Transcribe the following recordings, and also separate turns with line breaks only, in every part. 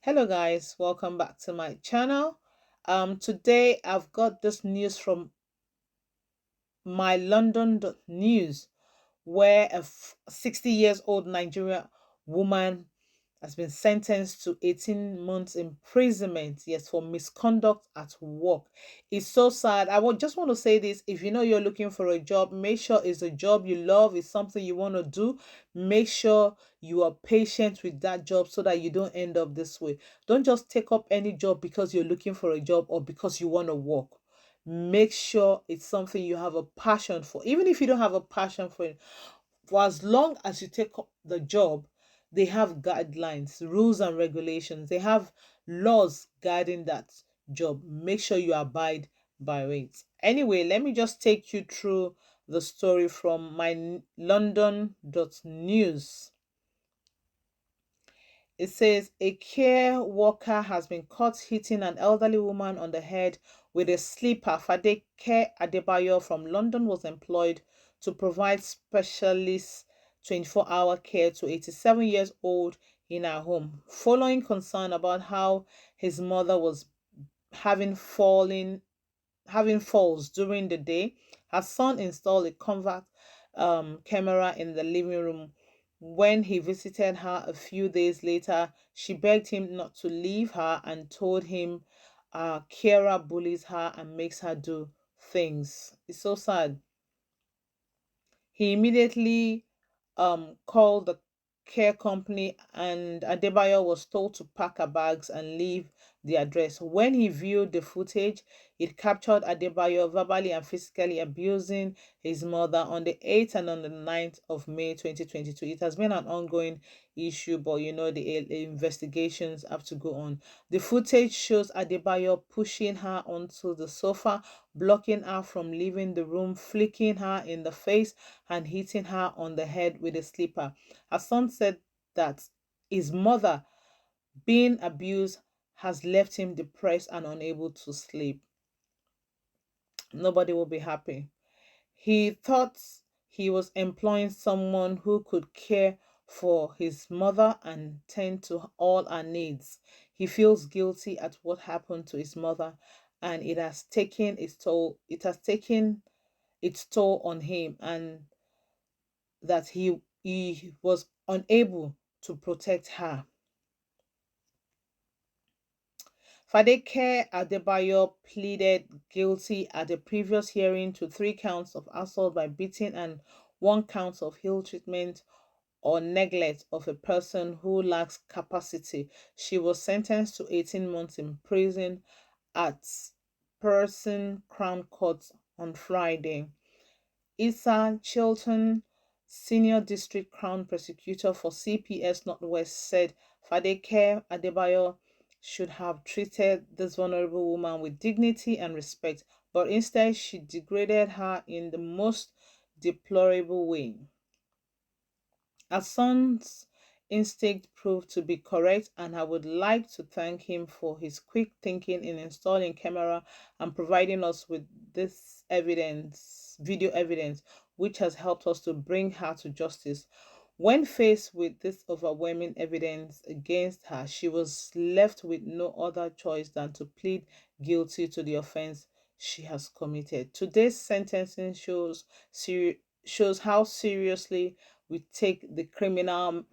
Hello guys, welcome back to my channel. Today I've got this news from my London news where a 60 years old Nigerian woman has been sentenced to 18 months imprisonment, yes, for misconduct at work. It's so sad. I would just want to say this: if you know you're looking for a job, make sure it's a job you love, it's something you want to do. Make sure you are patient with that job so that you don't end up this way. Don't just take up any job because you're looking for a job or because you want to work. Make sure it's something you have a passion for. Even if you don't have a passion for it, for as long as you take up the job, they have guidelines, rules, and regulations. They have laws guiding that job. Make sure you abide by it. Anyway, let me just take you through the story from my London.news. It says a care worker has been caught hitting an elderly woman on the head with a slipper. Fadeke Adebayo from London was employed to provide specialist 24-hour care to 87 years old in her home, following concern about how his mother was having falling having falls during the day. Her son installed a covert camera in the living room. When he visited her a few days later, she begged him not to leave her and told him Kira bullies her and makes her do things. It's so sad. He immediately called the care company, and Adebayo was told to pack her bags and leave the address. When he viewed the footage, it captured Adebayo verbally and physically abusing his mother on the 8th and on the 9th of May 2022. It has been an ongoing issue, but the investigations have to go on. The footage shows Adebayo pushing her onto the sofa, blocking her from leaving the room, flicking her in the face, and hitting her on the head with a slipper. Her son said that his mother, being abused, has left him depressed and unable to sleep. Nobody will be happy. He thought he was employing someone who could care for his mother and tend to all her needs. He feels guilty at what happened to his mother, and it has taken its toll on him, and that he was unable to protect her. Fadeke Adebayo pleaded guilty at the previous hearing to 3 counts of assault by beating and 1 count of ill treatment or neglect of a person who lacks capacity. She was sentenced to 18 months in prison at Person Crown Court on Friday. Issa Chilton, Senior District Crown Prosecutor for CPS Northwest, said Fadeke Adebayo should have treated this vulnerable woman with dignity and respect, but instead she degraded her in the most deplorable way. Her son's instinct proved to be correct, and I would like to thank him for his quick thinking in installing camera and providing us with this video evidence, which has helped us to bring her to justice. When faced with this overwhelming evidence against her, she was left with no other choice than to plead guilty to the offense she has committed. Today's sentencing shows how seriously we take the criminal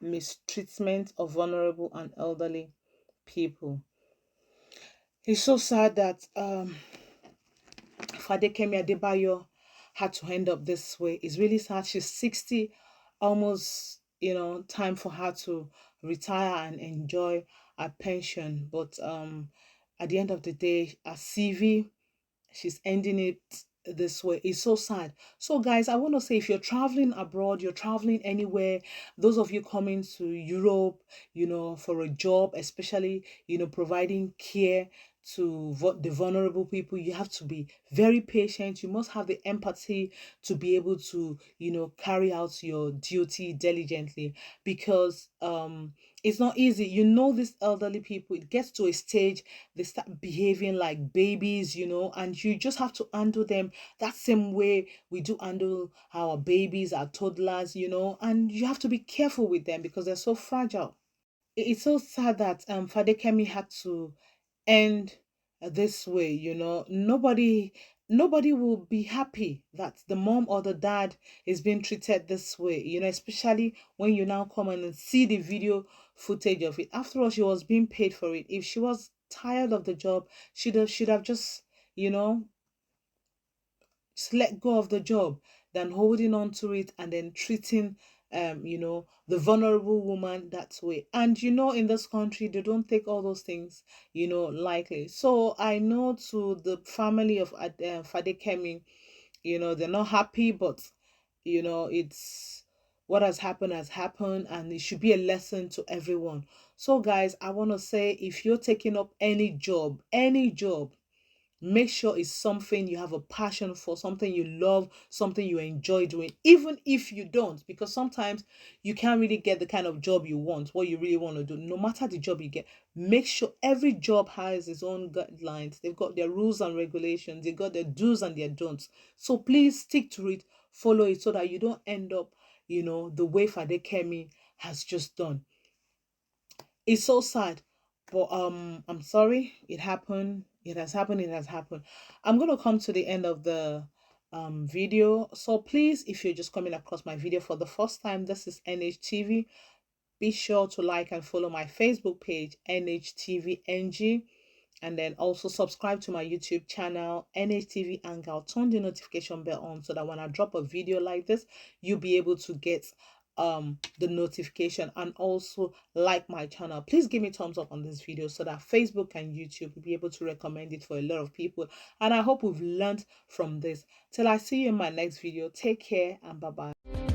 mistreatment of vulnerable and elderly people. It's so sad that Fadekemi Adebayo had to end up this way. It's really sad. She's 60, almost, time for her to retire and enjoy her pension. But at the end of the day, a CV, she's ending it this way. It's so sad. So guys, I want to say, if you're traveling abroad, you're traveling anywhere, those of you coming to Europe, for a job, especially, providing care to the vulnerable people, you have to be very patient. You must have the empathy to be able to, carry out your duty diligently, because it's not easy. These elderly people, it gets to a stage they start behaving like babies, and you just have to handle them that same way we do handle our babies, our toddlers, and you have to be careful with them because they're so fragile. it's so sad that Fadekemi had to end this way. Nobody will be happy that the mom or the dad is being treated this way, especially when you now come in and see the video footage of it. After all, she was being paid for it. If she was tired of the job, should have just, you know just let go of the job than holding on to it and then treating the vulnerable woman that way. And in this country they don't take all those things lightly. So I know to the family of Fadekemi, they're not happy, but it's what has happened, and it should be a lesson to everyone. So guys, I want to say, if you're taking up any job, make sure it's something you have a passion for, something you love, something you enjoy doing, even if you don't, because sometimes you can't really get the kind of job you want, what you really want to do. No matter the job you get, make sure every job has its own guidelines. They've got their rules and regulations, they've got their do's and their don'ts. So please stick to it, follow it, so that you don't end up the way Fadekemi has just done. It's so sad, but I'm sorry. It happened. It has happened. It has happened. I'm gonna come to the end of the video. So please, if you're just coming across my video for the first time, this is NHTV. Be sure to like and follow my Facebook page, NHTVNG, and then also subscribe to my YouTube channel, NHTV Angle. Turn the notification bell on so that when I drop a video like this, you'll be able to get the notification. And also like my channel. Please give me thumbs up on this video so that Facebook and YouTube will be able to recommend it for a lot of people. And I hope we've learned from this. Till I see you in my next video, take care and bye bye.